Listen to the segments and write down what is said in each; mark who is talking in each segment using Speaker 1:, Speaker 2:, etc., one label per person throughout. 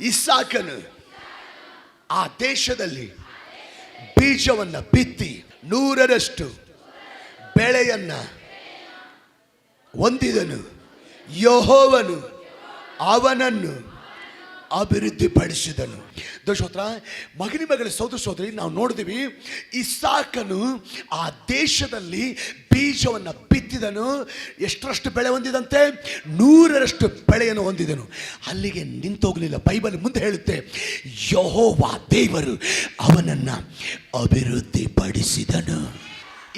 Speaker 1: ಇಸಾಕನು ಆ ದೇಶದಲ್ಲಿ ಬೀಜವನ್ನು ಬಿತ್ತಿ 100ರಷ್ಟು ಬೆಳೆಯನ್ನ ಹೊಂದಿದನು. ಯೆಹೋವನು ಅವನನ್ನು ಅಭಿವೃದ್ಧಿಪಡಿಸಿದನು. ದೋಷೋತ್ರ ಮಗನಿ ಮಗಳ ಸೋದರ ಸೋದರಿ, ನಾವು ನೋಡಿದ್ವಿ ಇಸಾಕನು ಆ ದೇಶದಲ್ಲಿ ಬೀಜವನ್ನು ಬಿತ್ತಿದನು. ಎಷ್ಟರಷ್ಟು ಬೆಳೆ ಹೊಂದಿದಂತೆ? 100ರಷ್ಟು ಬೆಳೆಯನ್ನು ಹೊಂದಿದನು. ಅಲ್ಲಿಗೆ ನಿಂತೋಗಲಿಲ್ಲ. ಬೈಬಲ್ ಮುಂದೆ ಹೇಳುತ್ತೆ, ಯೆಹೋವ ದೇವರು ಅವನನ್ನು ಅಭಿವೃದ್ಧಿಪಡಿಸಿದನು.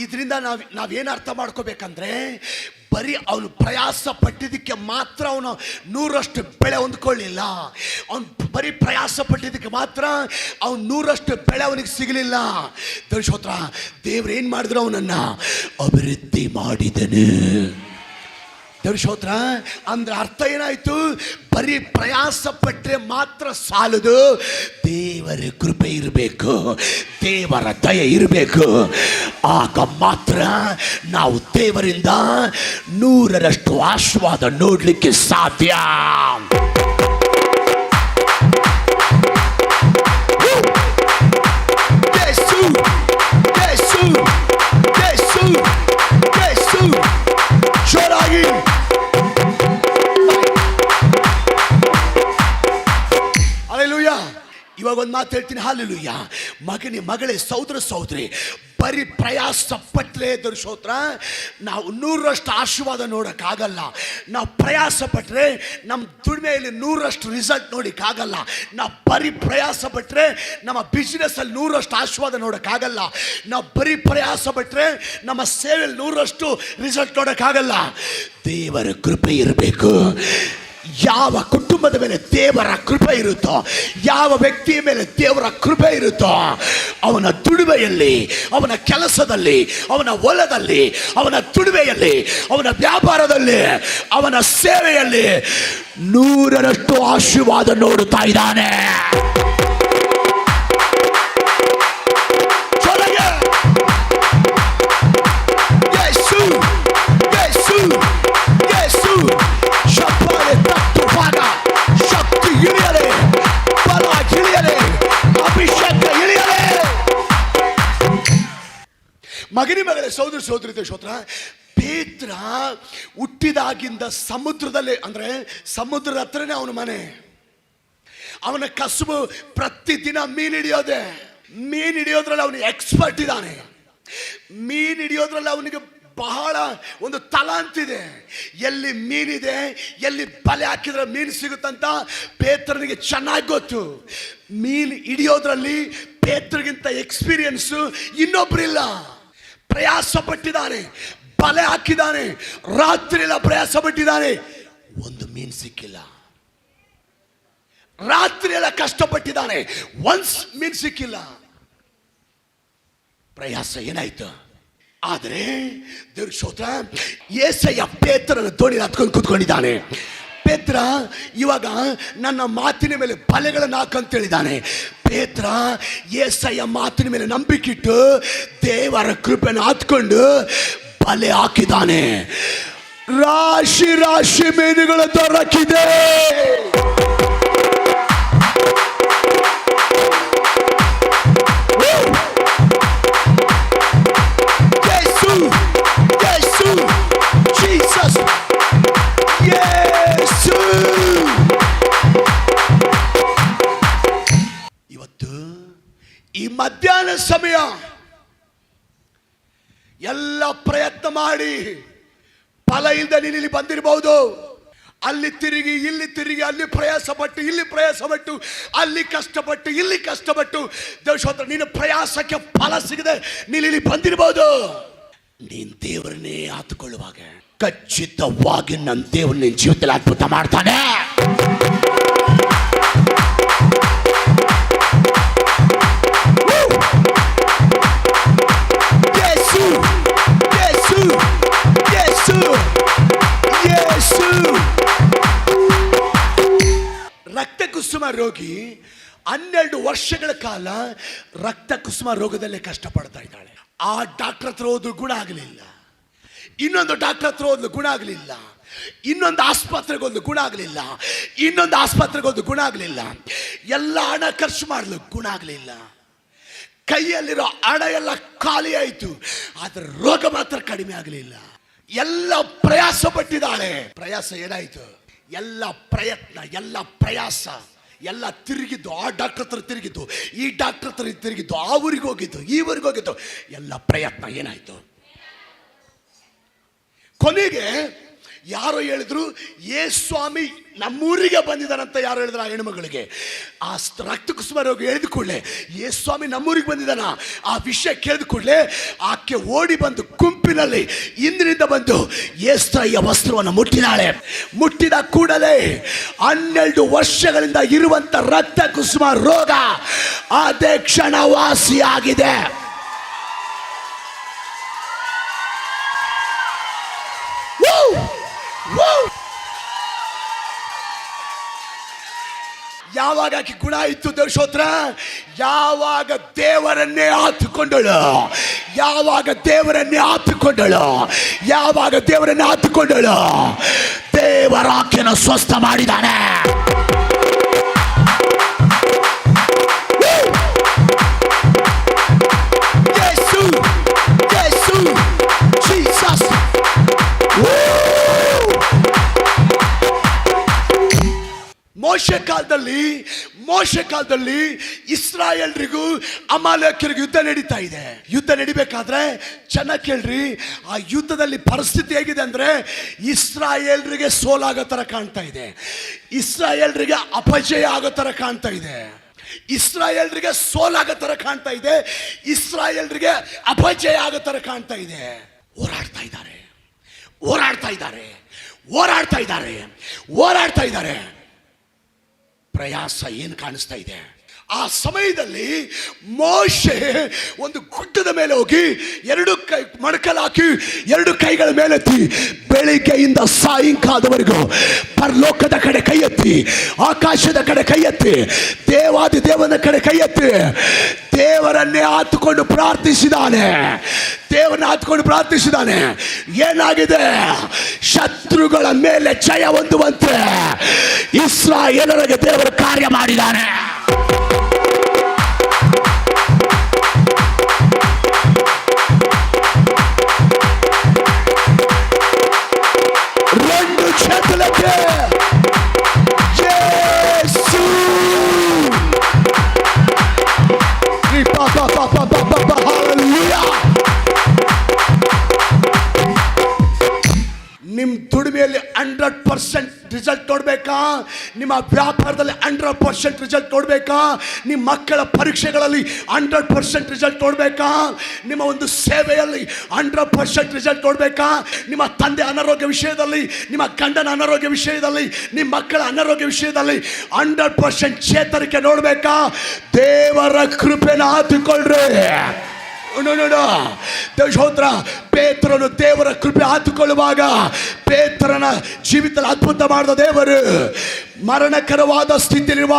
Speaker 1: ಇದರಿಂದ ನಾವೇನು ಅರ್ಥ ಮಾಡ್ಕೋಬೇಕಂದ್ರೆ, ಬರೀ ಅವನು ಪ್ರಯಾಸ ಪಟ್ಟಿದ್ದಕ್ಕೆ ಮಾತ್ರ ಅವನು 100ರಷ್ಟು ಬೆಳೆ ಹೊಂದ್ಕೊಳ್ಳಿಲ್ಲ. ಅವನು ಬರೀ ಪ್ರಯಾಸ ಪಟ್ಟಿದ್ದಕ್ಕೆ ಮಾತ್ರ ಅವನು 100ರಷ್ಟು ಬೆಳೆ ಅವನಿಗೆ ಸಿಗಲಿಲ್ಲ. ದರ್ಶೋತ್ರ ದೇವ್ರು ಏನು ಮಾಡಿದ್ರು? ಅವನನ್ನು ಅಭಿವೃದ್ಧಿ ಮಾಡಿದನು. ದರ್ಶೋತ್ರ ಅಂದ್ರೆ ಅರ್ಥ ಏನಾಯ್ತು? ಬರೀ ಪ್ರಯಾಸ ಪಟ್ಟರೆ ಮಾತ್ರ ಸಾಲದು, ದೇವರ ಕೃಪೆ ಇರಬೇಕು, ದೇವರ ದಯೆ ಇರಬೇಕು. ಆಗ ಮಾತ್ರ ನಾವು ದೇವರಿಂದ 100ರಷ್ಟು ಆಶೀರ್ವಾದ ನೋಡಲಿಕ್ಕೆ ಸಾಧ್ಯ. ಜೋರಾಗಿ ಹಲ್ಲೆಲೂಯಾ. ಇವಾಗ ಒಂದು ಮಾತು ಹೇಳ್ತೀನಿ, ಹಲ್ಲೆಲೂಯಾ. ಮಗನೇ, ಮಗಳೇ, ಸಹೋದರ ಸಹೋದರಿ, ಬರೀ ಪ್ರಯಾಸ ಪಟ್ಟರೆ ದರ್ಶೋತ್ರ ನಾವು 100ರಷ್ಟು ಆಶೀರ್ವಾದ ನೋಡೋಕ್ಕಾಗಲ್ಲ. ನಾವು ಪ್ರಯಾಸ ಪಟ್ಟರೆ ನಮ್ಮ ದುಡಿಮೆಯಲ್ಲಿ 100ರಷ್ಟು ರಿಸಲ್ಟ್ ನೋಡೋಕ್ಕಾಗಲ್ಲ. ನಾವು ಬರೀ ಪ್ರಯಾಸ ಪಟ್ಟರೆ ನಮ್ಮ ಬಿಸ್ನೆಸ್ಸಲ್ಲಿ 100ರಷ್ಟು ಆಶೀರ್ವಾದ ನೋಡೋಕ್ಕಾಗಲ್ಲ. ನಾವು ಬರೀ ಪ್ರಯಾಸ ಪಟ್ಟರೆ ನಮ್ಮ ಸೇವೆಯಲ್ಲಿ 100ರಷ್ಟು ರಿಸಲ್ಟ್ ನೋಡೋಕ್ಕಾಗಲ್ಲ. ದೇವರ ಕೃಪೆ ಇರಬೇಕು. ಯಾವ ಕುಟುಂಬದ ಮೇಲೆ ದೇವರ ಕೃಪೆ ಇರುತ್ತೋ, ಯಾವ ವ್ಯಕ್ತಿಯ ಮೇಲೆ ದೇವರ ಕೃಪೆ ಇರುತ್ತೋ, ಅವನ ದುಡಿಮೆಯಲ್ಲಿ, ಅವನ ಕೆಲಸದಲ್ಲಿ, ಅವನ ಹೊಲದಲ್ಲಿ, ಅವನ ದುಡಿಮೆಯಲ್ಲಿ, ಅವನ ವ್ಯಾಪಾರದಲ್ಲಿ, ಅವನ ಸೇವೆಯಲ್ಲಿ 100ರಷ್ಟು ಆಶೀರ್ವಾದ ನೋಡುತ್ತಾ ಇದ್ದಾನೆ. ಮಗನಿ ಮಗಳೇ, ಸಹೋದರ ಸಹೋದರಿ, ದೇಶೋತ್ರ ಪೇತ್ರ ಹುಟ್ಟಿದಾಗಿಂದ ಸಮುದ್ರದಲ್ಲಿ, ಅಂದರೆ ಸಮುದ್ರದ ಹತ್ರನೇ ಅವನ ಮನೆ. ಅವನ ಕಸುಬು ಪ್ರತಿದಿನ ಮೀನು ಹಿಡಿಯೋದೆ. ಮೀನು ಹಿಡಿಯೋದ್ರಲ್ಲಿ ಅವನು ಎಕ್ಸ್ಪರ್ಟ್ ಇದ್ದಾನೆ. ಮೀನು ಹಿಡಿಯೋದ್ರಲ್ಲಿ ಅವನಿಗೆ ಬಹಳ ಒಂದು ತಲಾಂತಿದೆ. ಎಲ್ಲಿ ಮೀನಿದೆ, ಎಲ್ಲಿ ಬಲೆ ಹಾಕಿದ್ರೆ ಮೀನು ಸಿಗುತ್ತಂತ ಪೇತ್ರನಿಗೆ ಚೆನ್ನಾಗಿ ಗೊತ್ತು. ಮೀನು ಹಿಡಿಯೋದ್ರಲ್ಲಿ ಪೇತ್ರಗಿಂತ ಎಕ್ಸ್ಪೀರಿಯನ್ಸು ಇನ್ನೊಬ್ಬರಿಲ್ಲ. ಪ್ರಯಾಸ ಪಟ್ಟಿದ್ದಾನೆ, ಬಲೆ ಹಾಕಿದ್ದಾನೆ, ರಾತ್ರಿ ಎಲ್ಲ ಪ್ರಯಾಸ ಪಟ್ಟಿದ್ದಾನೆ, ಒಂದು ಮೀನು ಸಿಕ್ಕಿಲ್ಲ. ರಾತ್ರಿ ಎಲ್ಲ ಕಷ್ಟಪಟ್ಟಿದ್ದಾನೆ, ಒನ್ಸ್ ಮೀನು ಸಿಕ್ಕಿಲ್ಲ. ಪ್ರಯಾಸ ಏನಾಯ್ತು? ಆದರೆ ದೇವ್ರ ಸ್ತೋತ್ರ, యేసయ్య ಪೇತ್ರನ ದೋಣಿ ಹತ್ಕೊಂಡು ಕೂತ್ಕೊಂಡಿದ್ದಾನೆ. ಪೇತ್ರ ಇವಾಗ ನನ್ನ ಮಾತಿನ ಮೇಲೆ ಬಲೆಗಳನ್ನು ಹಾಕಂತೇಳಿದ್ದಾನೆ. ಪೇತ್ರ యేసయ్య ಮಾತಿನ ಮೇಲೆ ನಂಬಿಕಿಟ್ಟು ದೇವರ ಕೃಪೆಯನ್ನು ಹತ್ಕೊಂಡು ಬಲೆ ಹಾಕಿದ್ದಾನೆ. ರಾಶಿ ರಾಶಿ ಮೀನುಗಳು ದೊರಕಿದೆ. ಇವತ್ತು ಈ ಮಧ್ಯಾಹ್ನ ಸಮಯ ಎಲ್ಲ ಪ್ರಯತ್ನ ಮಾಡಿ ಫಲ ಇಲ್ಲದೆ ನೀನು ಇಲ್ಲಿ ಬಂದಿರಬಹುದು. ಅಲ್ಲಿ ತಿರುಗಿ ಇಲ್ಲಿ ತಿರುಗಿ, ಅಲ್ಲಿ ಪ್ರಯಾಸ ಪಟ್ಟು ಇಲ್ಲಿ ಪ್ರಯಾಸ ಪಟ್ಟು, ಅಲ್ಲಿ ಕಷ್ಟಪಟ್ಟು ಇಲ್ಲಿ ಕಷ್ಟಪಟ್ಟು, ದೇವಶೋತ್ರ ನಿನ್ನ ಪ್ರಯಾಸಕ್ಕೆ ಫಲ ಸಿಗದೆ ನೀನು ಇಲ್ಲಿ ಬಂದಿರಬಹುದು. ನೀನ್ ದೇವರನ್ನೇ ಆತುಕೊಳ್ಳುವಾಗ ಖಚಿತವಾಗಿ ನನ್ನ ದೇವರು ನಿನ್ನ ಜೀವಿತದಲ್ಲಿ ಅದ್ಭುತ ಮಾಡ್ತಾನೆ. ರಕ್ತ ಕುಸುಮ ರೋಗಿ 12 ವರ್ಷಗಳ ಕಾಲ ರಕ್ತ ಕುಸುಮ ರೋಗದಲ್ಲೇ ಕಷ್ಟಪಡ್ತಾ ಇದ್ದಾಳೆ. ಆ ಡಾಕ್ಟರ್ ಹತ್ರ ಹೋದ್ರು ಗುಣ ಆಗಲಿಲ್ಲ. ಇನ್ನೊಂದು ಡಾಕ್ಟರ್ ಹತ್ರ ಹೋದ್ಲು, ಗುಣ ಆಗಲಿಲ್ಲ. ಇನ್ನೊಂದು ಆಸ್ಪತ್ರೆಗೆ ಹೋದ್ಲು, ಗುಣ ಆಗಲಿಲ್ಲ. ಇನ್ನೊಂದು ಆಸ್ಪತ್ರೆಗೆ ಹೋದ್ಲು, ಗುಣ ಆಗಲಿಲ್ಲ. ಎಲ್ಲ ಹಣ ಖರ್ಚು ಮಾಡಲು, ಗುಣ ಆಗಲಿಲ್ಲ. ಕೈಯಲ್ಲಿರೋ ಹಣ ಎಲ್ಲ ಖಾಲಿ ಆಯಿತು, ಆದರೆ ರೋಗ ಮಾತ್ರ ಕಡಿಮೆ ಆಗಲಿಲ್ಲ. ಎಲ್ಲ ಪ್ರಯಾಸ ಪಟ್ಟಿದ್ದಾಳೆ. ಪ್ರಯಾಸ ಏನಾಯಿತು? ಎಲ್ಲ ಪ್ರಯತ್ನ, ಎಲ್ಲ ಪ್ರಯಾಸ ಎಲ್ಲ ತಿರುಗಿದ್ದು. ಆ ಡಾಕ್ಟರ್ ಹತ್ರ ತಿರುಗಿದ್ದು, ಈ ಡಾಕ್ಟರ್ ಹತ್ರ ತಿರುಗಿದ್ದು, ಆ ಊರಿಗೆ ಹೋಗಿದ್ದು, ಈ ಊರಿಗೆ ಹೋಗಿದ್ದು. ಎಲ್ಲ ಪ್ರಯತ್ನ ಏನಾಯಿತು? ಕೊನೆಗೆ ಯಾರೋ ಹೇಳಿದ್ರು, ಸ್ವಾಮಿ ನಮ್ಮೂರಿಗೆ ಬಂದಿದ್ದಾನಂತ. ಯಾರು ಹೇಳಿದ್ರು? ಆ ಹೆಣ್ಮಗಳಿಗೆ. ಆ ರಕ್ತ ಕುಸುಮ ರೋಗ ಹೇಳಿದ ಕೂಡಲೇ ಸ್ವಾಮಿ ನಮ್ಮೂರಿಗೆ ಬಂದಿದ್ದಾನ ಆ ವಿಷಯ ಕೇಳಿದ ಕೂಡಲೇ ಆಕೆ ಓಡಿ ಬಂದು ಗುಂಪಿನಲ್ಲಿ ಹಿಂದಿನಿಂದ ಬಂದು ಏಸ್ತಾಯಿಯ ವಸ್ತ್ರವನ್ನು ಮುಟ್ಟಿದಾಳೆ. ಮುಟ್ಟಿದ ಕೂಡಲೇ 12 ವರ್ಷಗಳಿಂದ ಇರುವಂತ ರಕ್ತ ಕುಸುಮ ರೋಗ ಅದೇ ಕ್ಷಣ ವಾಸಿಯಾಗಿದೆ. ಯಾವಾಗ ಆಕೆ ಗುಣ ಇತ್ತು ದೇವಶೋತ್ರ? ಯಾವಾಗ ದೇವರನ್ನೇ ಆತುಕೊಂಡಳು. ಯಾವಾಗ ದೇವರನ್ನೇ ಆತುಕೊಂಡಳು. ಯಾವಾಗ ದೇವರನ್ನೇ ಆತುಕೊಂಡಳು, ದೇವರ ಆಕೆಯನ್ನು ಸ್ವಸ್ಥ ಮಾಡಿದ್ದಾನೆ. ಯೇಸು, ಯೇಸು, ಜೀಸಸ್. ಮೋಶೆ ಕಾಲದಲ್ಲಿ ಇಸ್ರಾಯೇಲ್ರಿಗೂ ಅಮಾಲೇಕ್ಯರಿಗೂ ಯುದ್ಧ ನಡೀತಾ ಇದೆ. ಯುದ್ಧ ನಡಿಬೇಕಾದ್ರೆ ಚೆನ್ನಾಗಿ ಕೇಳ್ರಿ, ಆ ಯುದ್ಧದಲ್ಲಿ ಪರಿಸ್ಥಿತಿ ಹೇಗಿದೆ ಅಂದ್ರೆ ಇಸ್ರಾಯೇಲ್ರಿಗೆ ಸೋಲಾಗೋ ತರ ಕಾಣ್ತಾ ಇದೆ. ಇಸ್ರಾಯೇಲ್ರಿಗೆ ಅಪಜಯ ಆಗೋ ತರ ಕಾಣ್ತಾ ಇದೆ. ಇಸ್ರಾಯೇಲ್ರಿಗೆ ಸೋಲಾಗೋ ತರ ಕಾಣ್ತಾ ಇದೆ. ಇಸ್ರಾಯೇಲ್ರಿಗೆ ಅಪಜಯ ಆಗೋ ತರ ಕಾಣ್ತಾ ಇದೆ. ಹೋರಾಡ್ತಾ ಇದ್ದಾರೆ, ಹೋರಾಡ್ತಾ ಇದ್ದಾರೆ, ಹೋರಾಡ್ತಾ ಇದ್ದಾರೆ, ಹೋರಾಡ್ತಾ ಇದ್ದಾರೆ. ಪ್ರಯಾಸ ಏನು ಕಾಣಿಸ್ತಾ ಇದೆ? ಆ ಸಮಯದಲ್ಲಿ ಮೋಶೆ ಒಂದು ಗುಡ್ಡದ ಮೇಲೆ ಹೋಗಿ 2 ಕೈ ಮಡಕಲ್ ಹಾಕಿ 2 ಕೈಗಳ ಮೇಲೆತ್ತಿ ಬೆಳಿಗ್ಗೆಯಿಂದ ಸಾಯಂಕಾಲದವರೆಗೂ ಪರಲೋಕದ ಕಡೆ ಕೈ ಎತ್ತಿ, ಆಕಾಶದ ಕಡೆ ಕೈ ಎತ್ತಿ, ದೇವಾದಿ ದೇವನ ಕಡೆ ಕೈ ಎತ್ತಿ ದೇವರನ್ನೇ ಆತುಕೊಂಡು ಪ್ರಾರ್ಥಿಸಿದಾನೆ. ದೇವರನ್ನ ಆತುಕೊಂಡು ಪ್ರಾರ್ಥಿಸಿದಾನೆ. ಏನಾಗಿದೆ? ಶತ್ರುಗಳ ಮೇಲೆ ಜಯ ಹೊಂದುವಂತೆ ಇಸ್ರಾಯೇಲರಿಗೆ ದೇವರು ಕಾರ್ಯ ಮಾಡಿದ್ದಾನೆ. ನಿಮ್ಮ ದುಡಿಮೆಯಲ್ಲಿ 100% ರಿಸಲ್ಟ್ ನೋಡ್ಬೇಕಾ? ನಿಮ್ಮ ವ್ಯಾಪಾರದಲ್ಲಿ 100% ರಿಸಲ್ಟ್ ನೋಡ್ಬೇಕಾ? ನಿಮ್ಮ ಮಕ್ಕಳ ಪರೀಕ್ಷೆಗಳಲ್ಲಿ 100% ರಿಸಲ್ಟ್ ನೋಡ್ಬೇಕಾ? ನಿಮ್ಮ ಒಂದು ಸೇವೆಯಲ್ಲಿ 100% ರಿಸಲ್ಟ್ ನೋಡ್ಬೇಕಾ? ನಿಮ್ಮ ತಂದೆ ಅನಾರೋಗ್ಯ ವಿಷಯದಲ್ಲಿ, ನಿಮ್ಮ ಗಂಡನ ಅನಾರೋಗ್ಯ ವಿಷಯದಲ್ಲಿ, ನಿಮ್ಮ ಮಕ್ಕಳ ಅನಾರೋಗ್ಯ ವಿಷಯದಲ್ಲಿ 100% ಚೇತರಿಕೆ ನೋಡ್ಬೇಕಾ? ದೇವರ ಕೃಪೆನ ಹಾಕಿಕೊಳ್ಳ್ರಿ. ದೇವೋತ್ರ ಪೇತ್ರನು ದೇವರ ಕೃಪೆ ಹಾಕಿಕೊಳ್ಳುವಾಗ ಪೇತ್ರನ ಜೀವಿತದಲ್ಲಿ ಅದ್ಭುತ ಮಾಡಿದ ದೇವರು. ಮರಣಕರವಾದ ಸ್ಥಿತಿಯಲ್ಲಿರುವ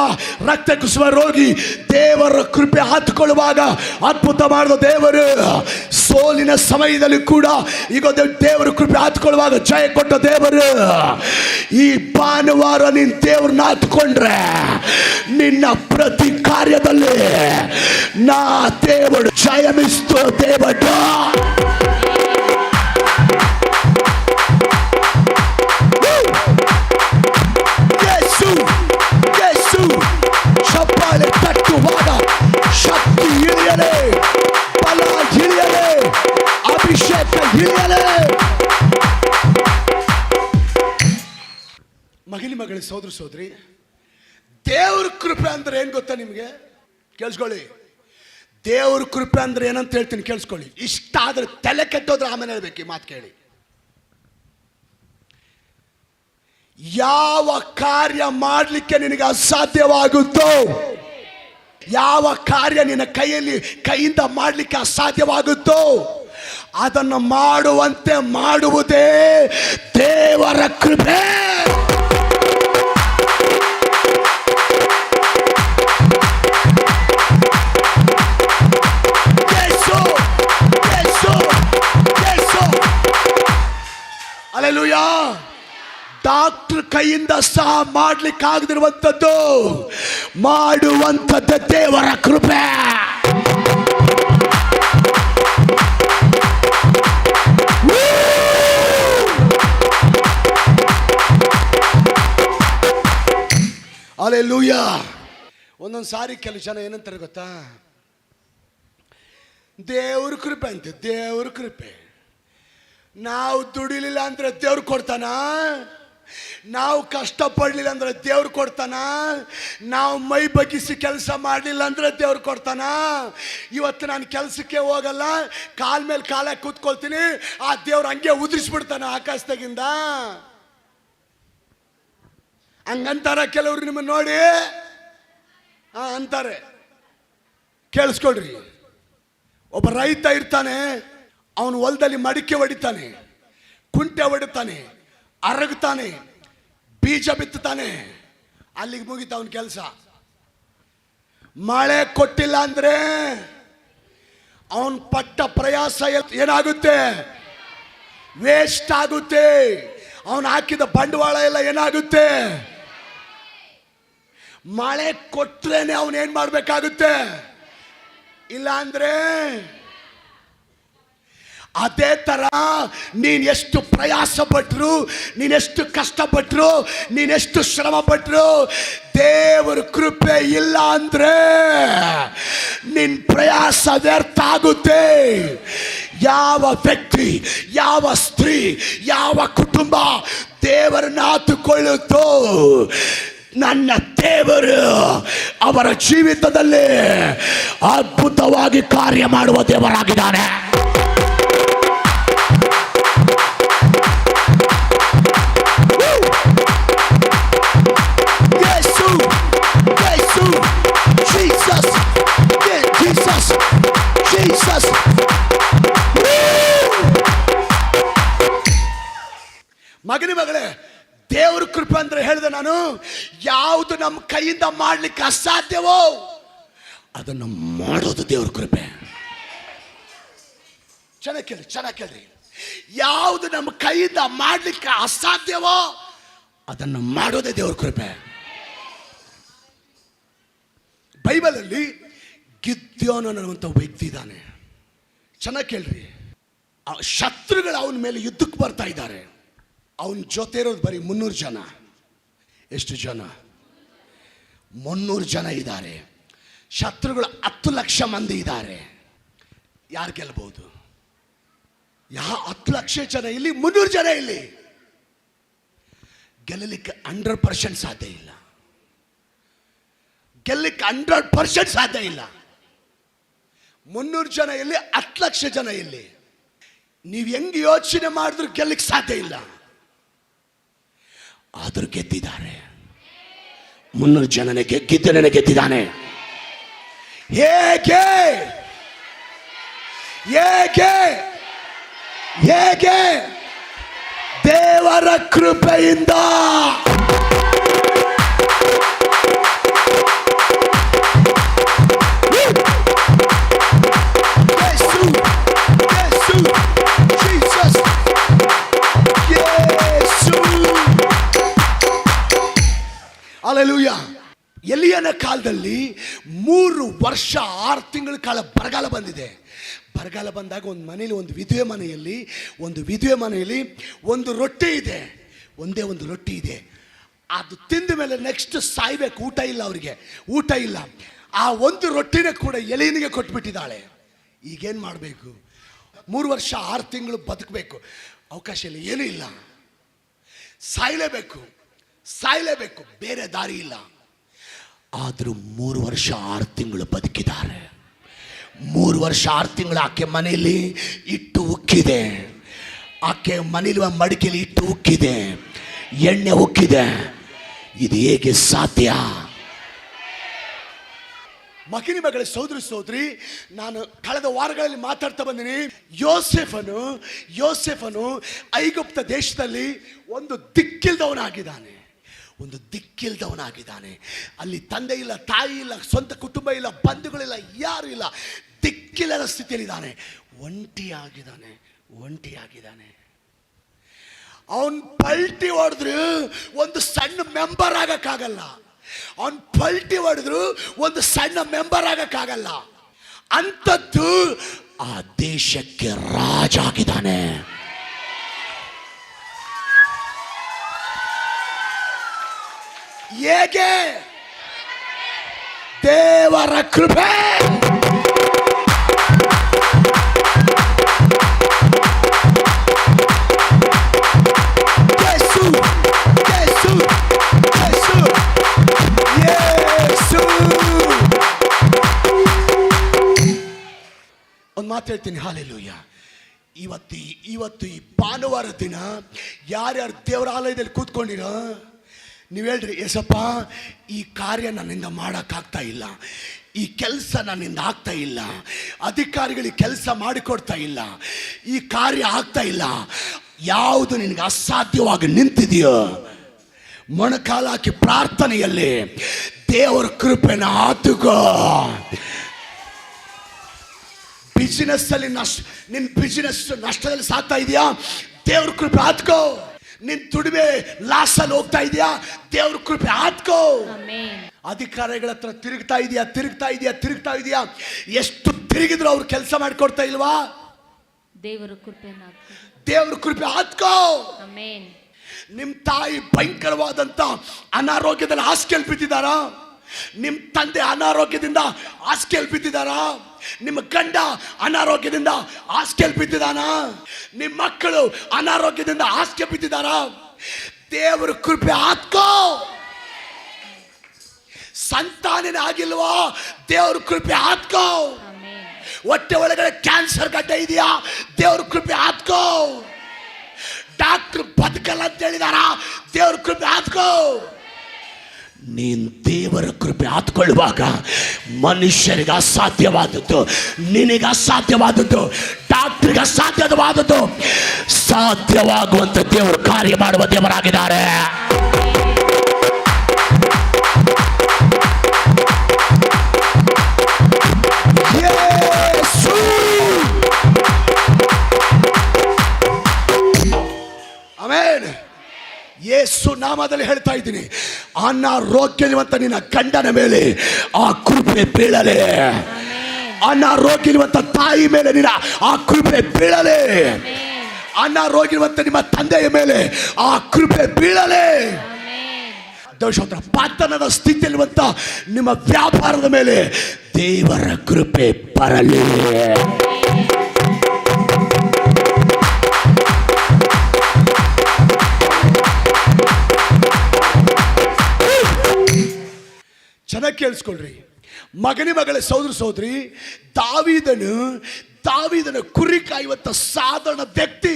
Speaker 1: ರಕ್ತ ಕುಸುಮ ರೋಗಿ ದೇವರ ಕೃಪೆ ಹಾಕಿಕೊಳ್ಳುವಾಗ ಅದ್ಭುತ ಮಾಡಿದ ದೇವರು. ಸೋಲಿನ ಸಮಯದಲ್ಲಿ ಕೂಡ ಈಗ ದೇವರ ಕೃಪೆ ಹಾಕಿಕೊಳ್ಳುವಾಗ ಜಯ ಕೊಟ್ಟ ದೇವರು. ಈ ಭಾನುವಾರ ನೀನು ದೇವ್ರನ್ನ ಹಾಕಿಕೊಂಡ್ರೆ ನಿನ್ನ ಪ್ರತಿ ಕಾರ್ಯದಲ್ಲಿ ನಾ ದೇವರು ಜಯಮಿಸ್ತು ದೇವರು. ಚಪ್ಪಾಳೆ ತಟ್ಟುವಾಗ ಶಕ್ತಿ ಇಳಿಯಲೇ, ಬಲ ಇಳಿಯಲೇ, ಅಭಿಷೇಕ ಇಳಿಯಲೇ. ಮಗಳಿ ಸೋದರ ಸೋದರಿ, ದೇವ್ರ ಕೃಪೆ ಅಂದ್ರೆ ಏನ್ ಗೊತ್ತಾ ನಿಮ್ಗೆ? ಕೇಳಿಸ್ಕೊಳ್ಳಿ. ದೇವ್ರ ಕೃಪೆ ಅಂದ್ರೆ ಏನಂತ ಹೇಳ್ತೀನಿ, ಕೇಳಿಸ್ಕೊಳ್ಳಿ. ಇಷ್ಟ ಆದ್ರೆ ತಲೆ ಕೆಟ್ಟೋದ್ರೆ ಆಮೇಲೆ ಹೇಳ್ಬೇಕು ಈ ಮಾತು ಕೇಳಿ. ಯಾವ ಕಾರ್ಯ ಮಾಡಲಿಕ್ಕೆ ನಿನಗೆ ಅಸಾಧ್ಯವಾಗುತ್ತೋ, ಯಾವ ಕಾರ್ಯ ನಿನ್ನ ಕೈಯಿಂದ ಮಾಡಲಿಕ್ಕೆ ಅಸಾಧ್ಯವಾಗುತ್ತೋ ಅದನ್ನು ಮಾಡುವಂತೆ ಮಾಡುವುದೇ ದೇವರ ಕೃಪೆ. ಕೈಯಿಂದ ಸಹ ಮಾಡ್ಲಿಕ್ಕಾಗದಿರುವಂಥದ್ದು ಮಾಡುವಂಥದ್ದು ದೇವರ ಕೃಪೆ. ಹಲ್ಲೆಲೂಯಾ. ಒಂದೊಂದು ಸಾರಿ ಕೆಲವು ಜನ ಏನಂತಾರೆ ಗೊತ್ತಾ, ದೇವ್ರ ಕೃಪೆ ಅಂತೆ, ದೇವ್ರ ಕೃಪೆ. ನಾವು ದುಡಿಲಿಲ್ಲ ಅಂದ್ರೆ ದೇವ್ರು ಕೊಡ್ತಾನ? ನಾವು ಕಷ್ಟಪಡಲಿಲ್ಲ ಅಂದ್ರೆ ದೇವ್ರು ಕೊಡ್ತಾನ? ನಾವು ಮೈ ಬಗ್ಗಿಸಿ ಕೆಲಸ ಮಾಡಲಿಲ್ಲ ಅಂದ್ರೆ ದೇವ್ರು ಕೊಡ್ತಾನ? ಇವತ್ತು ನಾನು ಕೆಲಸಕ್ಕೆ ಹೋಗಲ್ಲ, ಕಾಲ ಮೇಲೆ ಕಾಲ ಕೂತ್ಕೊಳ್ತೀನಿ, ಆ ದೇವ್ರು ಹಂಗೆ ಉದುರಿಸ್ಬಿಡ್ತಾನ ಆಕಾಶದಾಗಿಂದ. ಹಂಗಂತಾರ ಕೆಲವ್ರು ನಿಮ್ಮನ್ನು ನೋಡಿ ಅಂತಾರೆ. ಕೇಳಿಸ್ಕೊಳ್ರಿ, ಒಬ್ಬ ರೈತ ಇರ್ತಾನೆ, ಅವನು ಹೊಲದಲ್ಲಿ ಮಡಿಕೆ ಹೊಡಿತಾನೆ, ಕುಂಟೆ ಹೊಡಿತಾನೆ, ಅರಗುತ್ತಾನೆ, ಬೀಜ ಬಿತ್ತುತ್ತಾನೆ, ಅಲ್ಲಿಗೆ ಮುಗಿತ ಅವನ ಕೆಲಸ. ಮಳೆ ಕೊಟ್ಟಿಲ್ಲ ಅಂದ್ರೆ ಅವನ್ ಪಟ್ಟ ಪ್ರಯಾಸ ಏನಾಗುತ್ತೆ? ವೇಸ್ಟ್ ಆಗುತ್ತೆ. ಅವನು ಹಾಕಿದ ಬಂಡವಾಳ ಎಲ್ಲ ಏನಾಗುತ್ತೆ? ಮಳೆ ಕೊಟ್ರೇನೆ ಅವನೇನ್ ಮಾಡ್ಬೇಕಾಗುತ್ತೆ, ಇಲ್ಲ ಅಂದ್ರೆ. ಅದೇ ತರ ನೀನ್ ಎಷ್ಟು ಪ್ರಯಾಸ ಪಟ್ರು, ನೀನೆಷ್ಟು ಕಷ್ಟಪಟ್ರು, ನೀನೆಷ್ಟು ಶ್ರಮ ಪಟ್ರು, ದೇವರ ಕೃಪೆ ಇಲ್ಲ ಅಂದ್ರೆ ನಿನ್ ಪ್ರಯಾಸ ವ್ಯರ್ಥ ಆಗುತ್ತೆ. ಯಾವ ವ್ಯಕ್ತಿ, ಯಾವ ಸ್ತ್ರೀ, ಯಾವ ಕುಟುಂಬ ದೇವರನ್ನ ಆತುಕೊಳ್ಳುತ್ತೋ, ನನ್ನ ದೇವರು ಅವರ ಜೀವಿತದಲ್ಲಿ ಅದ್ಭುತವಾಗಿ ಕಾರ್ಯ ಮಾಡುವ ದೇವರಾಗಿದ್ದಾನೆ. ಮಗನಿ ಮಗಳೇ, ದೇವ್ರ ಕೃಪೆ ಅಂದ್ರೆ ಹೇಳಿದೆ ನಾನು, ಯಾವುದು ನಮ್ಮ ಕೈಯಿಂದ ಮಾಡ್ಲಿಕ್ಕೆ ಅಸಾಧ್ಯವೋ ಅದನ್ನು ಮಾಡೋದು ದೇವ್ರ ಕೃಪೆ. ಚೆನ್ನಾಗಿ ಕೇಳ್ರಿ. ಯಾವುದು ನಮ್ಮ ಕೈಯಿಂದ ಮಾಡ್ಲಿಕ್ಕೆ ಅಸಾಧ್ಯವೋ ಅದನ್ನು ಮಾಡೋದೇ ದೇವ್ರ ಕೃಪೆ. ಬೈಬಲ್ ಅಲ್ಲಿ ಗಿದ್ಯೋನು ಅನ್ನುವಂಥ ವ್ಯಕ್ತಿ ಇದ್ದಾನೆ. ಚೆನ್ನಾಗಿ ಕೇಳ್ರಿ. ಶತ್ರುಗಳು ಅವನ ಮೇಲೆ ಯುದ್ಧಕ್ಕೆ ಬರ್ತಾ ಇದ್ದಾರೆ. ಅವನ ಜೊತೆ ಇರೋದು ಬರೀ 300 ಜನ. ಎಷ್ಟು ಜನ? 300 ಜನ ಇದ್ದಾರೆ. ಶತ್ರುಗಳು 10 ಲಕ್ಷ ಮಂದಿ ಇದ್ದಾರೆ. ಯಾರು ಗೆಲ್ಲಬಹುದು? 10 ಲಕ್ಷ ಜನ ಇಲ್ಲಿ, 300 ಜನ ಇಲ್ಲಿ. ಗೆಲ್ಲಲಿಕ್ಕೆ 100% ಸಾಧ್ಯ ಇಲ್ಲ. ಗೆಲ್ಲಲಿಕ್ಕೆ 100% ಸಾಧ್ಯ ಇಲ್ಲ. 300 ಜನ ಇಲ್ಲಿ, 10 ಲಕ್ಷ ಜನ ಇಲ್ಲಿ. ನೀವು ಹೆಂಗೆ ಯೋಚನೆ ಮಾಡಿದ್ರು ಗೆಲ್ಲಕ್ಕೆ ಸಾಧ್ಯ ಇಲ್ಲ. ಆದರೂ ಗೆದ್ದಿದ್ದಾರೆ. 300 ಜನನೇ ಗೆದ್ದಿದ್ದಾನೆ. ಹೇಗೆ? ಹೇಗೆ? ಹೇಗೆ? ದೇವರ ಕೃಪೆಯಿಂದ. ಹಲ್ಲೆಲೂಯಾ. ಎಲಿಯನ ಕಾಲದಲ್ಲಿ 3 ವರ್ಷ 6 ತಿಂಗಳ ಕಾಲ ಬರಗಾಲ ಬಂದಿದೆ. ಬರಗಾಲ ಬಂದಾಗ ಒಂದು ವಿಧವೆ ಮನೆಯಲ್ಲಿ ಒಂದು ರೊಟ್ಟಿ ಇದೆ, ಒಂದೇ ಒಂದು ರೊಟ್ಟಿ ಇದೆ. ಅದು ತಿಂದ ಮೇಲೆ ನೆಕ್ಸ್ಟ್ ಸಾಯ್ಬೇಕು, ಊಟ ಇಲ್ಲ ಅವರಿಗೆ, ಊಟ ಇಲ್ಲ. ಆ ಒಂದು ರೊಟ್ಟಿನ ಕೂಡ ಎಲಿಯನಿಗೆ ಕೊಟ್ಬಿಟ್ಟಿದ್ದಾಳೆ. ಈಗೇನು ಮಾಡಬೇಕು? 3 ವರ್ಷ 6 ತಿಂಗಳು ಬದುಕಬೇಕು, ಅವಕಾಶ ಇಲ್ಲ, ಏನೂ ಇಲ್ಲ, ಸಾಯ್ಲೇಬೇಕು, ಬೇರೆ ದಾರಿ ಇಲ್ಲ. ಆದರೂ 3 ವರ್ಷ 6 ತಿಂಗಳು ಬದುಕಿದ್ದಾರೆ. 3 ವರ್ಷ 6 ತಿಂಗಳು ಆಕೆ ಮನೆಯಲ್ಲಿ ಇಟ್ಟು ಉಕ್ಕಿದೆ. ಆಕೆ ಮನೇಲಿ ಮಡಿಕೆಯಲ್ಲಿ ಇಟ್ಟು ಉಕ್ಕಿದೆ, ಎಣ್ಣೆ ಉಕ್ಕಿದೆ. ಇದು ಹೇಗೆ ಸಾಧ್ಯ? ಮಗನಿ ಮಗಳ ಸೋದರಿ, ನಾನು ಕಳೆದ ವಾರಗಳಲ್ಲಿ ಮಾತಾಡ್ತಾ ಬಂದಿನಿ. ಯೋಸೇಫನು ಐಗುಪ್ತ ದೇಶದಲ್ಲಿ ಒಂದು ದಿಕ್ಕಿಲ್ದವನಾಗಿದ್ದಾನೆ. ಅಲ್ಲಿ ತಂದೆ ಇಲ್ಲ, ತಾಯಿ ಇಲ್ಲ, ಸ್ವಂತ ಕುಟುಂಬ ಇಲ್ಲ, ಬಂಧುಗಳಿಲ್ಲ, ಯಾರು ಇಲ್ಲ, ದಿಕ್ಕಿಲ್ಲದ ಸ್ಥಿತಿಯಲ್ಲಿದ್ದಾನೆ. ಒಂಟಿಯಾಗಿದ್ದಾನೆ. ಅವನ್ ಪಲ್ಟಿ ಹೊಡೆದ್ರು ಒಂದು ಸಣ್ಣ ಮೆಂಬರ್ ಆಗಕ್ಕಾಗಲ್ಲ. ಅವನ್ ಪಲ್ಟಿ ಹೊಡೆದ್ರು ಒಂದು ಸಣ್ಣ ಮೆಂಬರ್ ಆಗಕ್ಕಾಗಲ್ಲ. ಅಂಥದ್ದು ಆ ದೇಶಕ್ಕೆ ರಾಜ ಆಗಿದ್ದಾನೆ. ಹೇಗೆ? ದೇವರ ಕೃಪೆ. ಯೇಸು, ಯೇಸು, ಯೇಸು, ಯೇಸು. ಒಂದು ಮಾತು ಹೇಳ್ತೀನಿ, ಹಾಲೆಲೂಯ. ಇವತ್ತು ಈ ಭಾನುವಾರ ದಿನ ಯಾರ್ಯಾರು ದೇವರ ಆಲಯದಲ್ಲಿ ಕೂತ್ಕೊಂಡಿರೋ ನೀವು ಹೇಳ್ರಿ, ಏಸಪ್ಪ ಈ ಕಾರ್ಯ ನನ್ನಿಂದ ಮಾಡೋಕ್ಕಾಗ್ತಾ ಇಲ್ಲ, ಈ ಕೆಲಸ ನನ್ನಿಂದ ಆಗ್ತಾ ಇಲ್ಲ, ಅಧಿಕಾರಿಗಳಿಗೆ ಕೆಲಸ ಮಾಡಿಕೊಡ್ತಾ ಇಲ್ಲ, ಈ ಕಾರ್ಯ ಆಗ್ತಾ ಇಲ್ಲ. ಯಾವುದು ನಿನಗೆ ಅಸಾಧ್ಯವಾಗಿ ನಿಂತಿದೆಯೋ ಮೊಣಕಾಲಾಕಿ ಪ್ರಾರ್ಥನೆಯಲ್ಲಿ ದೇವರ ಕೃಪೆನ ಆತುಕೋ. ಬಿಸಿನೆಸ್ ಅಲ್ಲಿ ನಿನ್ನ ಬಿಸಿನೆಸ್ ನಷ್ಟದಲ್ಲಿ ಸಾಕ್ತಾ ಇದೆಯಾ, ದೇವ್ರ ಕೃಪೆ ಆತ್ಕೋ. ನಿನ್ ದುಡಿಮೆ ಲಾಸಲ್ಲಿ ಹೋಗ್ತಾ ಇದೆಯಾ, ದೇವ್ರ ಕೃಪೆ ಆತ್ಕೋ. ಅಧಿಕಾರಿಗಳ ಹತ್ರ ತಿರುಗ್ತಾ ಇದೆಯಾ, ಎಷ್ಟು ತಿರುಗಿದ್ರು ಅವ್ರು ಕೆಲಸ ಮಾಡಿಕೊಡ್ತಾ ಇಲ್ವಾ, ದೇವ್ರ ಕೃಪೆ ಆತ್ಕೋ. ನಿಮ್ ತಾಯಿ ಭಯಂಕರವಾದಂತ ಅನಾರೋಗ್ಯದಲ್ಲಿ ಹಾಸಿಗೆಯಲ್ಲಿ ಬಿದ್ದಿದ್ದಾರಾ, ನಿಮ್ ತಂದೆ ಅನಾರೋಗ್ಯದಿಂದ ಹಾಸಿಗೆಯಲ್ಲಿ ಬಿದ್ದಿದ್ದಾರಾ, ನಿಮ್ಮ ಗಂಡ ಅನಾರೋಗ್ಯದಿಂದ ಹಾಸಿಗೆಯಲ್ಲಿ ಬಿದ್ದಿದ್ದಾನ, ನಿಮ್ಮ ಮಕ್ಕಳು ಅನಾರೋಗ್ಯದಿಂದ ಹಾಸಿಗೆ ಬಿದ್ದಿದ್ದಾರ, ದೇವರ ಕೃಪೆ ಆತ್ಕೋ. ಸಂತಾನನೇ ಆಗಿಲ್ವಾ, ದೇವರ ಕೃಪೆ ಆತ್ಕೋ. ಹೊಟ್ಟೆ ಒಳಗಡೆ ಕ್ಯಾನ್ಸರ್ ಗಡ್ಡೆ ಇದೆಯಾ, ದೇವರ ಕೃಪೆ ಆತ್ಕೋ. ಡಾಕ್ಟರ್ ಬದುಕಲ್ಲ ಅಂತ ಹೇಳಿದಾರ, ದೇವರ ಕೃಪೆ ಆತ್ಕೋ. ನೀನ್ ದೇವರ ಕೃಪೆ ಆತ್ಕೊಳ್ಳುವಾಗ ಮನುಷ್ಯರಿಗೆ ಅಸಾಧ್ಯವಾದದ್ದು ನಿನಗೆ ಅಸಾಧ್ಯವಾದದ್ದು, ಡಾಕ್ಟರ್ಗೆ ಅಸಾಧ್ಯವಾದದ್ದು ಸಾಧ್ಯವಾಗುವಂತ ದೇವರು ಕಾರ್ಯ ಮಾಡುವ ದೇವರಾಗಿದ್ದಾರೆ. ಆಮೆನ್. ಯೇಸು ನಾಮದಲ್ಲಿ ಹೇಳ್ತಾ ಇದ್ದೀನಿ, ಅನಾರೋಗ್ಯವಂತ ನಿನ್ನ ಗಂಡನ ಮೇಲೆ ಆ ಕೃಪೆ ಬೀಳಲೆ, ಅನಾರೋಗ್ಯವಂತ ತಾಯಿ ಮೇಲೆ ನಿನ್ನ ಆ ಕೃಪೆ ಬೀಳಲೆ, ಅನಾರೋಗ್ಯವಂತ ನಿಮ್ಮ ತಂದೆಯ ಮೇಲೆ ಆ ಕೃಪೆ ಬೀಳಲೆ. ಪತನದ ಸ್ಥಿತಿಯಲ್ಲಿರುವಂತ ನಿಮ್ಮ ವ್ಯಾಪಾರದ ಮೇಲೆ ದೇವರ ಕೃಪೆ ಬರಲಿ. ಚೆನ್ನಾಗಿ ಕೇಳಿಸ್ಕೊಳ್ರಿ ಮಗನೇ, ಸಹೋದರಿ, ದಾವೀದನು ಕುರಿ ಕಾಯುವಂತ ಸಾಧಾರಣ ವ್ಯಕ್ತಿ.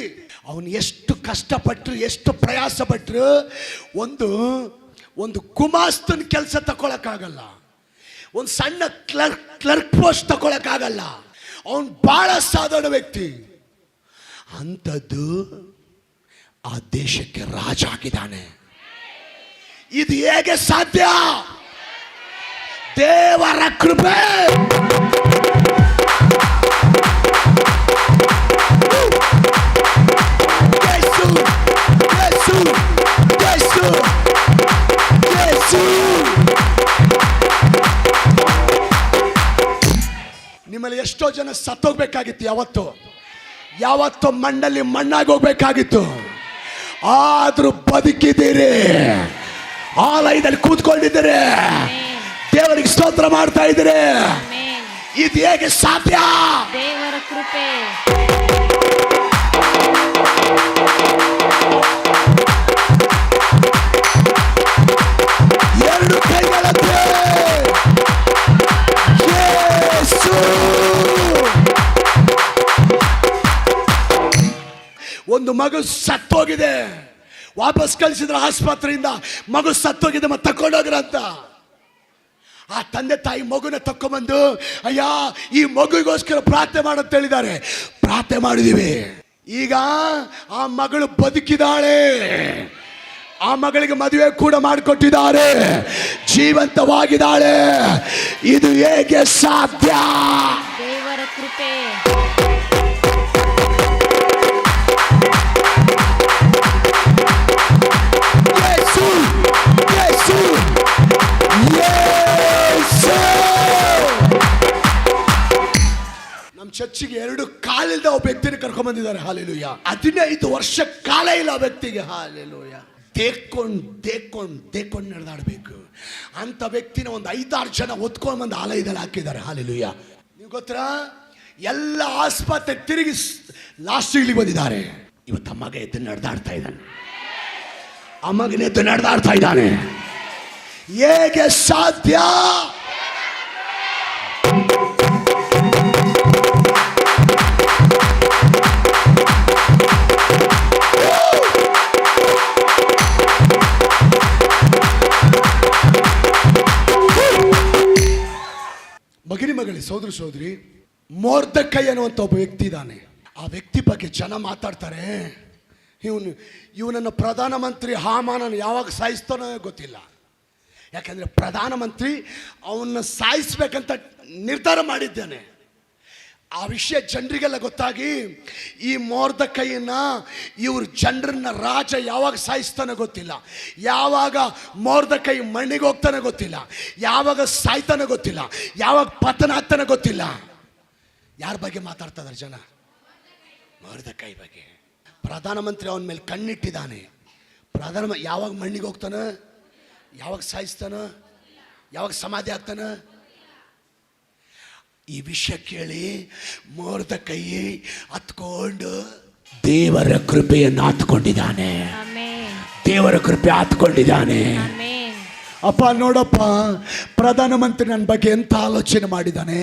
Speaker 1: ಅವನು ಎಷ್ಟು ಕಷ್ಟಪಟ್ಟರು, ಎಷ್ಟು ಪ್ರಯಾಸ ಪಟ್ಟರು, ಒಂದು ಗುಮಾಸ್ತನ ಕೆಲಸ ತಗೊಳಕ್ಕಾಗಲ್ಲ, ಒಂದು ಸಣ್ಣ ಕ್ಲರ್ಕ್ ಪೋಸ್ಟ್ ತಗೊಳಕ್ಕಾಗಲ್ಲ. ಅವನು ಬಹಳ ಸಾಧಾರಣ ವ್ಯಕ್ತಿ. ಅಂಥದ್ದು ಆ ದೇಶಕ್ಕೆ ರಾಜ ಆಗಿದ್ದಾನೆ. ಇದು ಹೇಗೆ ಸಾಧ್ಯ? ದೇವರ ಕೃಪೆ. ಯೇಸು, ಯೇಸು, ಯೇಸು, ಯೇಸು. ನಿಮ್ಮಲ್ಲಿ ಎಷ್ಟೋ ಜನ ಸತ್ತೋಗ್ಬೇಕಾಗಿತ್ತು, ಯಾವತ್ತೋ ಮಣ್ಣಲ್ಲಿ ಮಣ್ಣಾಗಿ ಹೋಗ್ಬೇಕಾಗಿತ್ತು, ಆದ್ರೂ ಬದುಕಿದ್ದೀರಿ, ಆಲಯದಲ್ಲಿ ಕೂತ್ಕೊಂಡಿದ್ದೀರಿ, ದೇವರಿಗೆ ಸ್ತೋತ್ರ ಮಾಡ್ತಾ ಇದ್ದೀರಿ. ಇದು ಹೇಗೆ ಸಾಧ್ಯ? ದೇವರ ಕೃಪೆ. ಎರಡು ಕೈಗಳಂತೆ ಯೇಸು. ಒಂದು ಮಗು ಸತ್ತೋಗಿದೆ, ವಾಪಸ್ ಕಳಿಸಿದ್ರೆ ಆಸ್ಪತ್ರೆಯಿಂದ ಮಗು ಸತ್ತೋಗಿದೆ, ಮತ್ತೆ ತಕೊಂಡೋಗ್ರಂತ. ಆ ತಂದೆ ತಾಯಿ ಮಗುನ ತಕ್ಕೊಂಬಂದು, ಅಯ್ಯ ಈ ಮಗುಗೋಸ್ಕರ ಪ್ರಾರ್ಥನೆ ಮಾಡಂತ ಹೇಳಿದ್ದಾರೆ. ಪ್ರಾರ್ಥನೆ ಮಾಡಿದೀವಿ. ಈಗ ಆ ಮಗಳು ಬದುಕಿದಾಳೆ, ಆ ಮಗಳಿಗೆ ಮದುವೆ ಕೂಡ ಮಾಡಿಕೊಟ್ಟಿದ್ದಾರೆ, ಜೀವಂತವಾಗಿದ್ದಾಳೆ. ಇದು ಹೇಗೆ ಸಾಧ್ಯ? ದೇವರ ಕೃಪೆ. ನಮ್ಮ ಚರ್ಚಿಗೆ 2 ಕಾಲಿಲ್ಲದ ಒಬ್ಬ ವ್ಯಕ್ತಿನ ಕರ್ಕೊಂಡ್ ಬಂದಿದ್ದಾರೆ. ಹಾಲೆಲೂಯ. 15 ವರ್ಷ ಕಾಲ ಇಲ್ಲ ಆ ವ್ಯಕ್ತಿಗೆ. ಹಾಲೆಲೂಯ. ದೇಕೊಂಡು ನಡೆದಾಡಬೇಕು ಅಂತ ವ್ಯಕ್ತಿನ ಒಂದು 5-6 ಜನ ಹೊತ್ಕೊಂಡು ಬಂದು ಆಲಯದಲ್ಲಿ ಹಾಕಿದ್ದಾರೆ. ಹಾಲೆಲೂಯ. ನೀವು ಗೊತ್ತಾ, ಎಲ್ಲ ಆಸ್ಪತ್ರೆ ತಿರುಗಿ ಲಾಸ್ಟ್ ಇಲ್ಲಿಗೆ ಬಂದಿದ್ದಾರೆ. ಇವತ್ತು ಆ ಮಗ ಎದ್ದು ನಡೆದಾಡ್ತಾ ಇದ್ದಾನೆ. ಆ ಮಗನ ಎದ್ದು ನಡೆದಾಡ್ತಾ ಇದ್ದಾನೆ. ಹೇಗೆ ಸಾಧ್ಯ? ಮಗನಿ ಸೋದರ ಸೋದರಿ, ಮೊರ್ದೆಕೈ ಅನ್ನುವಂಥ ಒಬ್ಬ ವ್ಯಕ್ತಿ ಇದ್ದಾನೆ. ಆ ವ್ಯಕ್ತಿ ಬಗ್ಗೆ ಜನ ಮಾತಾಡ್ತಾರೆ, ಇವನನ್ನು ಪ್ರಧಾನಮಂತ್ರಿ ಹಾಮಾನನ್ನು ಯಾವಾಗ ಸಾಯಿಸ್ತಾನೋ ಗೊತ್ತಿಲ್ಲ. ಯಾಕಂದರೆ ಪ್ರಧಾನಮಂತ್ರಿ ಅವನ್ನ ಸಾಯಿಸ್ಬೇಕಂತ ನಿರ್ಧಾರ ಮಾಡಿದ್ದಾನೆ. ಆ ವಿಷಯ ಜನರಿಗೆಲ್ಲ ಗೊತ್ತಾಗಿ ಈ ಮೊರ್ದೆಕೈಯನ್ನ ಇವ್ರ ಜನರನ್ನ ರಾಜ ಯಾವಾಗ ಸಾಯಿಸ್ತಾನೋ ಗೊತ್ತಿಲ್ಲ, ಯಾವಾಗ ಮೊರ್ದೆಕೈ ಮಣ್ಣಿಗೆ ಹೋಗ್ತಾನೆ ಗೊತ್ತಿಲ್ಲ, ಯಾವಾಗ ಸಾಯ್ತಾನೋ ಗೊತ್ತಿಲ್ಲ, ಯಾವಾಗ ಪತನ ಆಗ್ತಾನೆ ಗೊತ್ತಿಲ್ಲ. ಯಾರ ಬಗ್ಗೆ ಮಾತಾಡ್ತಾ ಇದ್ದಾರೆ ಜನ? ಮೊರ್ದೆಕೈ ಬಗ್ಗೆ. ಪ್ರಧಾನಮಂತ್ರಿ ಅವನ ಮೇಲೆ ಕಣ್ಣಿಟ್ಟಿದ್ದಾನೆ. ಯಾವಾಗ ಮಣ್ಣಿಗೆ ಹೋಗ್ತಾನ, ಯಾವಾಗ ಸಾಯಿಸ್ತಾನ, ಯಾವಾಗ ಸಮಾಧಿ ಆಗ್ತಾನ, ಈ ವಿಷಯ ಕೇಳಿ ಮೊರ್ದೆಕೈ ಹತ್ಕೊಂಡು ದೇವರ ಕೃಪೆಯನ್ನು ಹತ್ಕೊಂಡಿದ್ದಾನೆ. ದೇವರ ಕೃಪೆ ಹತ್ಕೊಂಡಿದ್ದಾನೆ. ಅಪ್ಪ ನೋಡಪ್ಪ, ಪ್ರಧಾನಮಂತ್ರಿ ನನ್ನ ಬಗ್ಗೆ ಎಂತ ಆಲೋಚನೆ ಮಾಡಿದ್ದಾನೆ.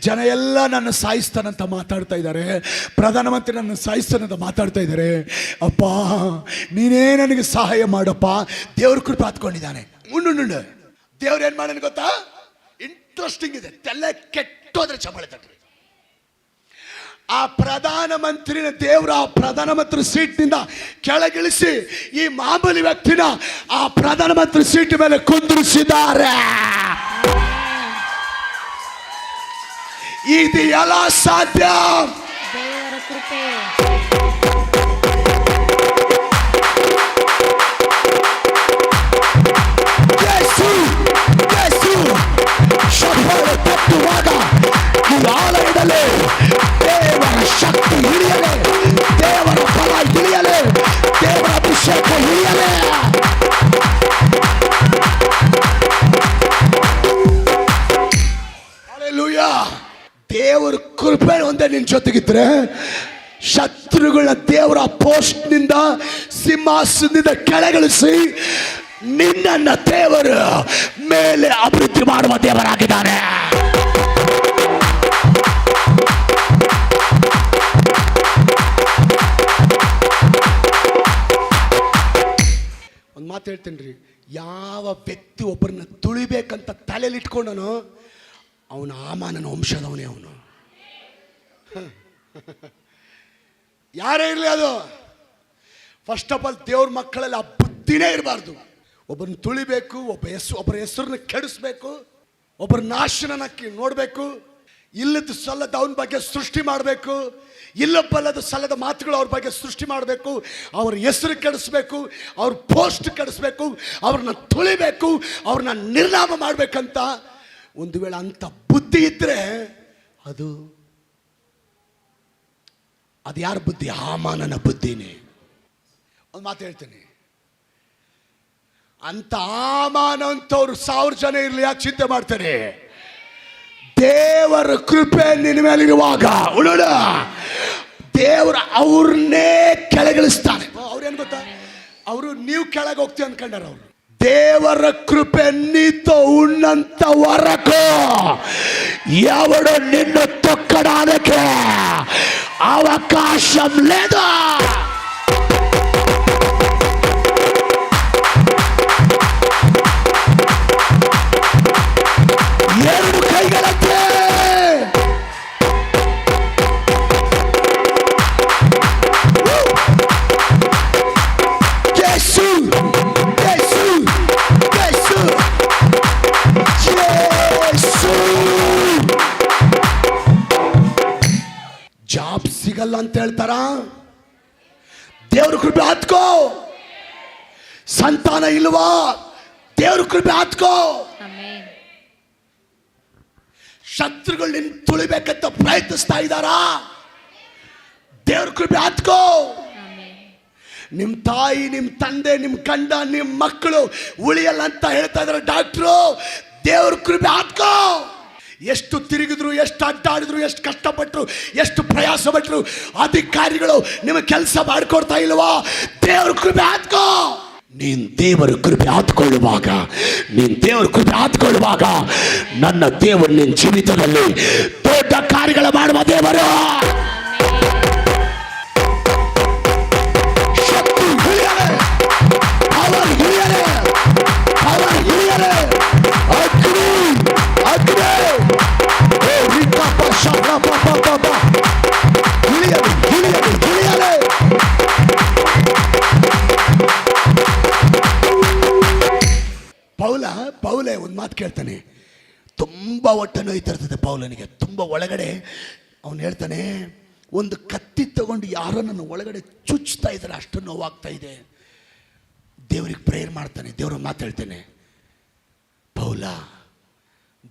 Speaker 1: ಜನ ಎಲ್ಲ ನನ್ನ ಸಾಯಿಸ್ತಾನಂತ ಮಾತಾಡ್ತಾ ಇದ್ದಾರೆ. ಪ್ರಧಾನಮಂತ್ರಿ ನನ್ನ ಸಾಯಿಸ್ತಾನಂತ ಮಾತಾಡ್ತಾ ಇದ್ದಾರೆ. ಅಪ್ಪ ನೀನೇ ನನಗೆ ಸಹಾಯ ಮಾಡಪ್ಪ. ದೇವ್ರ ಕೃಪೆ ಹತ್ಕೊಂಡಿದ್ದಾನೆ. ಉಂಡು ದೇವ್ರು ಏನು ಮಾಡೋಣ ಗೊತ್ತಾ? ಇಂಟ್ರೆಸ್ಟಿಂಗ್ ಇದೆ. ತಲೆ ಕೆಟ್ಟೋದ್ರೆ ಚಪ್ಪಾಳೆ ತಟ್ರಿ. ಆ ಪ್ರಧಾನಮಂತ್ರಿನ ದೇವರ ಆ ಪ್ರಧಾನಮಂತ್ರಿ ಸೀಟ್ನಿಂದ ಕೆಳಗಿಳಿಸಿ ಈ ಮಾಮೂಲಿ ವ್ಯಕ್ತಿನ ಆ ಪ್ರಧಾನಮಂತ್ರಿ ಸೀಟ್ ಮೇಲೆ ಕುಂದಿರಿಸಿದ್ದಾರೆ. ಇದು ಎಲ್ಲ ಸಾಧ್ಯ? ದೇವರ ಕೃಪೆ. ತಟ್ಟುವಾಗ ಈ ಆಲಯದಲ್ಲಿ ದೇವರ ಶಕ್ತಿ ಇಳಿಯಲೇ, ದೇವರ ಫಲ ಇಳಿಯಲೇ, ದೇವರ ಅಭಿಷೇಕ ಇಳಿಯಲೇ. ಹಲ್ಲೆಲೂಯ. ದೇವರ ಕೃಪೆ ಒಂದೇ ನಿನ್ನ ಜೊತೆಗಿದ್ರೆ ಶತ್ರುಗಳ ದೇವರ ಪೋಸ್ಟ್ನಿಂದ ಸಿಂಹಾಸನದಿಂದ ಕೆಳಗಿಳಿಸಿ ನಿನ್ನನ್ನ ದೇವರು ಮೇಲೆ ಅಭಿವೃದ್ಧಿ ಮಾಡುವ ದೇವರಾಗಿದ್ದಾನೆ. ಒಂದು ಮಾತು ಹೇಳ್ತೇನೆ ರೀ, ಯಾವ ವ್ಯಕ್ತಿ ಒಬ್ಬರನ್ನ ತುಳಿಬೇಕಂತ ತಲೆಯಲ್ಲಿ ಇಟ್ಕೊಂಡನೋ ಅವನ ಹಾಮಾನನ ವಂಶದವನೇ ಅವನು. ಯಾರೇ ಇರಲಿ ಅದು. ಫಸ್ಟ್ ಆಫ್ ಆಲ್ ದೇವ್ರ ಮಕ್ಕಳಲ್ಲಿ ಆ ಬುದ್ಧಿನೇ ಇರಬಾರ್ದು. ಒಬ್ಬರನ್ನ ತುಳಿಬೇಕು, ಒಬ್ಬರ ಹೆಸರನ್ನ ಕೆಡಿಸ್ಬೇಕು, ಒಬ್ಬರ ನಾಶನ ನೋಡಬೇಕು, ಇಲ್ಲದ ಸಲ್ಲದ ಅವನ ಬಗ್ಗೆ ಸೃಷ್ಟಿ ಮಾಡಬೇಕು, ಇಲ್ಲಬಲ್ಲದ ಸಲ್ಲದ ಮಾತುಗಳು ಅವ್ರ ಬಗ್ಗೆ ಸೃಷ್ಟಿ ಮಾಡಬೇಕು, ಅವ್ರ ಹೆಸರು ಕೆಡಿಸ್ಬೇಕು, ಅವ್ರ ಪೋಸ್ಟ್ ಕೆಡಿಸ್ಬೇಕು, ಅವ್ರನ್ನ ತುಳಿಬೇಕು, ಅವ್ರನ್ನ ನಿರ್ನಾಮ ಮಾಡಬೇಕಂತ ಒಂದು ವೇಳೆ ಅಂತ ಬುದ್ಧಿ ಇದ್ರೆ ಅದು ಯಾರ ಬುದ್ಧಿ? ಹಾಮಾನನ ಬುದ್ಧಿನೇ. ಒಂದು ಮಾತು ಹೇಳ್ತೀನಿ, ಅಂತ ಹಾಮಾನ ಅಂತವ್ರು 1000 ಜನ ಇರಲಿ, ಯಾಕೆ ಚಿಂತೆ ಮಾಡ್ತಾರೆ? ದೇವರ ಕೃಪೆ ನಿನ್ನ ಮೇಲಿರುವಾಗ ಉಳಿದ ದೇವರು ಅವ್ರನ್ನೇ ಕೆಳಗಿಳಿಸ್ತಾನೆ. ಅವ್ರೇನು ಗೊತ್ತಾ? ಅವರು ನೀವು ಕೆಳಗೆ ಹೋಗ್ತೀವಿ ಅಂದ್ಕೊಂಡಾರ. ಅವರು ದೇವರ ಕೃಪೆ ನೀతో ఉన్నంత వరకు ఎవడు నిన్ను తొక్కడానికి అవకాశం లేదు. ಎರಡು ಕೈಗಳಂತೆ ಯೇಸು ಯೇಸು ಯೇಸು ಯೇಸು. ಜಾಬ್ ಸಿಗಲ್ಲ ಅಂತ ಹೇಳ್ತಾರ? ದೇವ್ರ ಕೃಪೆ ಹತ್ಕೋ. ಸಂತಾನ ಇಲ್ವಾ? ದೇವ್ರ ಕೃಪೆ ಹತ್ಕೋ. ಶತ್ರುಗಳು ನಿನ್ನ ತುಳಿಬೇಕಂತ ಪ್ರಯತ್ನಿಸ್ತಾ ಇದ್ದಾರಾ? ದೇವ್ರ ಕೃಪೆ ಹತ್ಕೋ. ನಿಮ್ಮ ತಾಯಿ, ನಿಮ್ಮ ತಂದೆ, ನಿಮ್ಮ ಗಂಡ, ನಿಮ್ಮ ಮಕ್ಕಳು ಉಳಿಯಲ್ಲ ಅಂತ ಹೇಳ್ತಾ ಇದಾರೆ ಡಾಕ್ಟ್ರು. ದೇವ್ರ ಕೃಪೆ ಹತ್ಕೋ. ಎಷ್ಟು ತಿರುಗಿದ್ರು, ಎಷ್ಟು ಅಡ್ಡಾಡಿದ್ರು, ಎಷ್ಟು ಕಷ್ಟಪಟ್ಟರು, ಎಷ್ಟು ಪ್ರಯಾಸ ಪಟ್ಟರು ಅಧಿಕಾರಿಗಳು ನಿಮಗೆ ಕೆಲಸ ಮಾಡಿಕೊಡ್ತಾ ಇಲ್ವಾ? ದೇವ್ರ ಕೃಪೆ ಹತ್ಕೋ. ನೀನ್ ದೇವರ ಕೃಪೆ ಹಾತ್ಕೊಳ್ಳುವಾಗ, ನನ್ನ ದೇವರು ನಿನ್ನ ಜೀವಿತದಲ್ಲಿ ದೊಡ್ಡ ಕಾರ್ಯಗಳ ಮಾಡುವ ದೇವರು. ಶಕ್ತಿ ಇಳಿಯಲೇ, ಪವರ್ ಇಳಿಯಲೇ, ಅಗ್ನಿ ಇಳಿಯಲೇ. ಪೌಲೆ ಒಂದು ಮಾತು ಕೇಳ್ತಾನೆ. ತುಂಬ ಹೊಟ್ಟೆ ನೋಯ್ತಾ ಇರ್ತದೆ ಪೌಲನಿಗೆ. ತುಂಬ ಒಳಗಡೆ ಅವನು ಹೇಳ್ತಾನೆ, ಒಂದು ಕತ್ತಿ ತಗೊಂಡು ಯಾರೋ ನನ್ನ ಒಳಗಡೆ ಚುಚ್ತಾ ಇದ್ದಾರೆ, ಅಷ್ಟು ನೋವಾಗ್ತಾ ಇದೆ. ದೇವ್ರಿಗೆ ಪ್ರೇಯರ್ ಮಾಡ್ತಾನೆ. ದೇವ್ರ ಮಾತು ಹೇಳ್ತಾನೆ, ಪೌಲ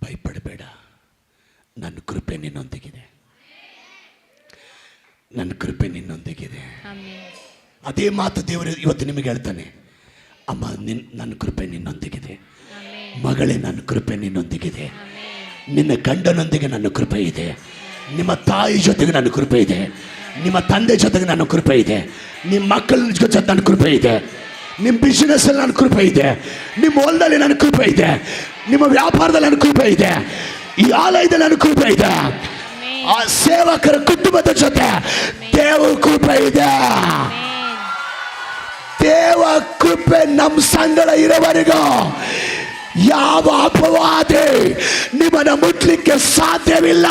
Speaker 1: ಭಯಪಡಬೇಡ, ನನ್ನ ಕೃಪೆ ನಿನ್ನೊಂದಿಗಿದೆ. ಅದೇ ಮಾತು ದೇವರು ಇವತ್ತು ನಿಮಗೆ ಹೇಳ್ತಾನೆ. ಅಮ್ಮ, ನನ್ನ ಕೃಪೆ ನಿನ್ನೊಂದಿಗಿದೆ. ಮಗಳೇ, ನನ್ನ ಕೃಪೆ ನಿನ್ನೊಂದಿಗಿದೆ. ನಿನ್ನ ಗಂಡನೊಂದಿಗೆ ನನ್ನ ಕೃಪೆ ಇದೆ. ನಿಮ್ಮ ತಾಯಿ ಜೊತೆಗೆ ನನ್ನ ಕೃಪೆ ಇದೆ. ನಿಮ್ಮ ತಂದೆ ಜೊತೆಗೆ ನನ್ನ ಕೃಪೆ ಇದೆ. ನಿಮ್ಮ ಮಕ್ಕಳ ಜೊತೆ ನನ್ನ ಕೃಪೆ ಇದೆ. ನಿಮ್ಮ ಬಿಸ್ನೆಸ್ಸಲ್ಲಿ ನನ್ನ ಕೃಪೆ ಇದೆ. ನಿಮ್ಮ ಹೊಲದಲ್ಲಿ ನನ್ನ ಕೃಪೆ ಇದೆ. ನಿಮ್ಮ ವ್ಯಾಪಾರದಲ್ಲಿ ನನ್ನ ಕೃಪೆ ಇದೆ. ಈ ಆಲಯದಲ್ಲಿ ನನ್ನ ಕೃಪೆ ಇದೆ. ಆ ಸೇವಕರ ಕುಟುಂಬದ ಜೊತೆ ದೇವರ ಕೃಪೆ ಇದೆ. ದೇವ ಕೃಪೆ ನಮ್ಮ ಸಂಗಡ ಇರೋವರೆಗೂ ಯಾವ ಅಪವಾದಿ ನಿಮ್ಮನ್ನು ಮುಟ್ಲಿಕ್ಕೆ ಸಾಧ್ಯವಿಲ್ಲ.